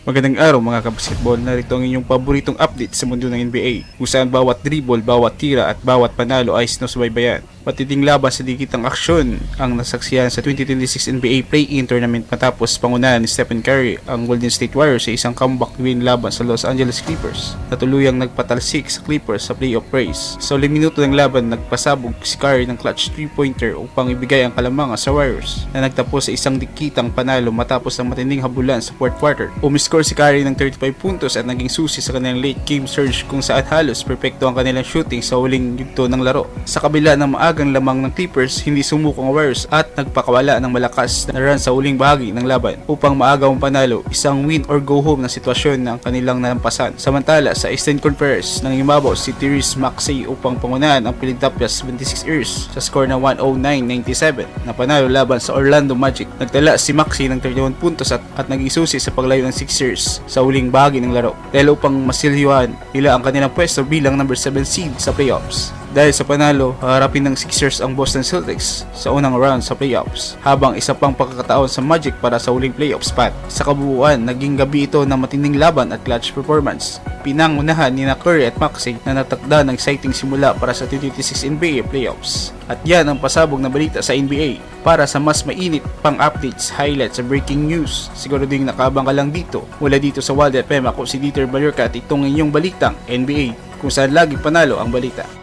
Magandang araw mga kabasketball, narito ang inyong paboritong update sa mundo ng NBA kung saan bawat dribble, bawat tira at bawat panalo ay sinusubaybayan. Matinding laban sa digitang aksyon ang nasaksihan sa 2026 NBA Play-In Tournament matapos pangunahan ni Stephen Curry ang Golden State Warriors sa isang comeback win laban sa Los Angeles Clippers na tuluyang nagpatalsik sa Clippers sa playoff race. Sa uling minuto ng laban, nagpasabog si Curry ng clutch 3-pointer upang ibigay ang kalamangan sa Warriors na nagtapos sa isang dikitang panalo matapos ang matinding habulan sa fourth quarter. Umiscore si Curry ng 35 puntos at naging susi sa kanilang late game surge kung saan halos perpekto ang kanilang shooting sa huling yugto ng laro. Sa kabila ng maagang lamang ng Clippers, hindi sumuko ang Warriors at nagpakawala ng malakas na run sa huling bahagi ng laban upang maagaw ang panalo, isang win or go home na sitwasyon na ang kanilang nalampasan. Samantala sa Eastern Conference, nangimabaw si Tyrese Maxey upang pangunahan ang Philadelphia 76ers sa score na 109-97 na panalo laban sa Orlando Magic. Nagtala si Maxey ng 31 puntos at naging susi sa paglayo ng Sixers sa huling bahagi ng laro dahil upang masilyuhan nila ang kanilang pwesto bilang number 7 seed sa playoffs. Dahil sa panalo, haharapin ng Sixers ang Boston Celtics sa unang round sa playoffs, habang isa pang pagkakataon sa Magic para sa huling playoff spot. Sa kabuuan, naging gabi ito ng matinding laban at clutch performance. Pinangunahan ni Curry at Maxey na natakda ng exciting simula para sa 2026 NBA playoffs. At yan ang pasabog na balita sa NBA. Para sa mas mainit pang updates, highlights at breaking news, siguro ding nakabang ka lang dito. Mula dito sa Wild FM, ako si Dieter Balurka at itong inyong balitang NBA kung saan lagi panalo ang balita.